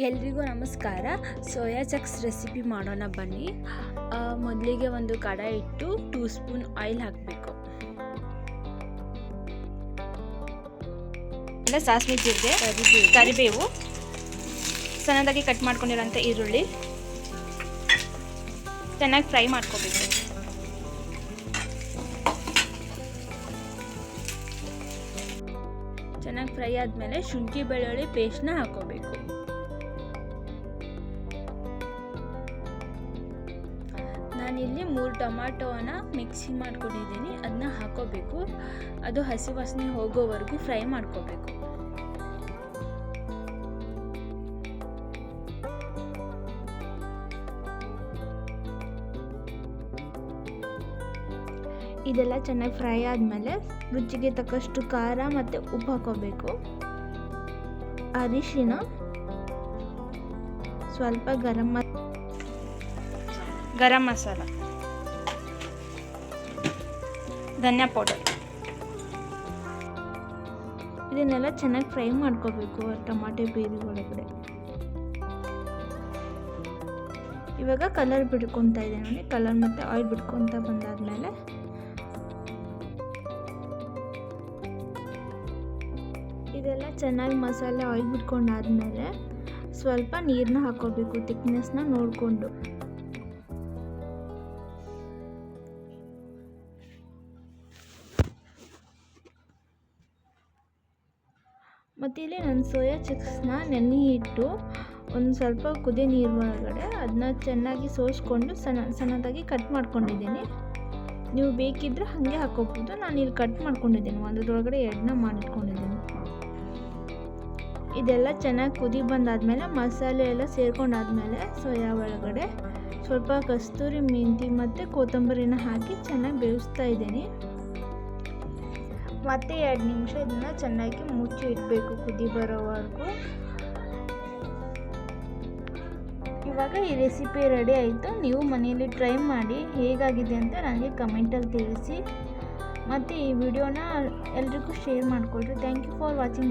ಎಲ್ರಿಗೂ ನಮಸ್ಕಾರ. Soya checks recipe ಮಾಡೋಣ ಬನ್ನಿ. ಮೊದಲಿಗೆ ಒಂದು ಕಡಾಯಿ ಇಟ್ಟು 2 ಸ್ಪೂನ್ ಆಯಿಲ್ ಹಾಕಬೇಕು. ಸಾಸಿವೆ, ಜೀರಿಗೆ, ಕರಿಬೇವು, ಸಣ್ಣದಾಗಿ ಕಟ್ ಮಾಡ್ಕೊಂಡಿರೋಂಥ ಈರುಳ್ಳಿ ಚೆನ್ನಾಗಿ ಫ್ರೈ ಮಾಡ್ಕೋಬೇಕು. ಚೆನ್ನಾಗಿ ಫ್ರೈ ಆದಮೇಲೆ ಶುಂಠಿ ಬೆಳ್ಳುಳ್ಳಿ ಪೇಸ್ಟ್ನ ಹಾಕೋಬೇಕು. ನಾನಿಲ್ಲಿ 3 ಟೊಮಾಟೋನ ಮಿಕ್ಸಿ ಮಾಡ್ಕೊಂಡಿದ್ದೀನಿ, ಅದನ್ನ ಹಾಕೋಬೇಕು. ಅದು ಹಸಿ ವಾಸನೆ ಹೋಗೋವರೆಗೂ ಫ್ರೈ ಮಾಡ್ಕೋಬೇಕು. ಇದೆಲ್ಲ ಚೆನ್ನಾಗಿ ಫ್ರೈ ಆದಮೇಲೆ ರುಚಿಗೆ ತಕ್ಕಷ್ಟು ಖಾರ ಮತ್ತು ಉಪ್ಪು ಹಾಕೋಬೇಕು. ಅರಿಶಿನ, ಸ್ವಲ್ಪ ಗರಂ ಮಸಾಲ, ಧನಿಯಾ ಪೌಡರ್, ಇದನ್ನೆಲ್ಲ ಚೆನ್ನಾಗಿ ಫ್ರೈ ಮಾಡ್ಕೋಬೇಕು ಟೊಮಾಟೊ ಬೇರೆ ಒಳಗಡೆ. ಇವಾಗ ಕಲರ್ ಬಿಡ್ಕೊತಾ ಇದೆ ನೋಡಿ. ಕಲರ್ ಮತ್ತು ಆಯಿಲ್ ಬಿಡ್ಕೊತಾ ಬಂದಾದ್ಮೇಲೆ ಇದೆಲ್ಲ ಚೆನ್ನಾಗಿ ಮಸಾಲೆ ಆಯಿಲ್ ಬಿಟ್ಕೊಂಡಾದ್ಮೇಲೆ ಸ್ವಲ್ಪ ನೀರನ್ನ ಹಾಕೋಬೇಕು, ಥಿಕ್ನೆಸ್ನ ನೋಡಿಕೊಂಡು. ಮತ್ತು ಇಲ್ಲಿ ನಾನು ಸೋಯಾ ಚಕ್ಸ್ನ ನೆನೆ ಇಟ್ಟು ಒಂದು ಸ್ವಲ್ಪ ಕುದಿ ನೀರು ಒಳಗಡೆ ಅದನ್ನ ಚೆನ್ನಾಗಿ ಸೋಸ್ಕೊಂಡು ಸಣ್ಣದಾಗಿ ಕಟ್ ಮಾಡ್ಕೊಂಡಿದ್ದೀನಿ. ನೀವು ಬೇಕಿದ್ದರೆ ಹಾಗೆ ಹಾಕೋಬೋದು. ನಾನು ಇಲ್ಲಿ ಕಟ್ ಮಾಡ್ಕೊಂಡಿದ್ದೀನಿ, ಒಂದರೊಳಗಡೆ 2ನ ಮಾಡಿಟ್ಕೊಂಡಿದ್ದೀನಿ. ಇದೆಲ್ಲ ಚೆನ್ನಾಗಿ ಕುದಿ ಬಂದಾದಮೇಲೆ ಮಸಾಲೆ ಎಲ್ಲ ಸೇರ್ಕೊಂಡಾದ್ಮೇಲೆ ಸೋಯಾ ಒಳಗಡೆ ಸ್ವಲ್ಪ ಕಸ್ತೂರಿ ಮೆಂತಿ ಮತ್ತು ಕೊತ್ತಂಬರಿನ ಹಾಕಿ ಚೆನ್ನಾಗಿ ಬೇಯಿಸ್ತಾ ಇದ್ದೀನಿ. ಮತ್ತೆ 2 ನಿಮಿಷ ಇದನ್ನು ಚೆನ್ನಾಗಿ ಮುಚ್ಚಿ ಇಡಬೇಕು ಕುದಿ ಬರೋವರೆಗೂ. ಇವಾಗ ಈ ರೆಸಿಪಿ ರೆಡಿ ಆಯಿತು. ನೀವು ಮನೆಯಲ್ಲಿ ಟ್ರೈ ಮಾಡಿ ಹೇಗಾಗಿದೆ ಅಂತ ನನಗೆ ಕಮೆಂಟಲ್ಲಿ ತಿಳಿಸಿ. ಮತ್ತು ಈ ವಿಡಿಯೋನ ಎಲ್ರಿಗೂ ಶೇರ್ ಮಾಡಿಕೊಳ್ರಿ. Thank you for watching.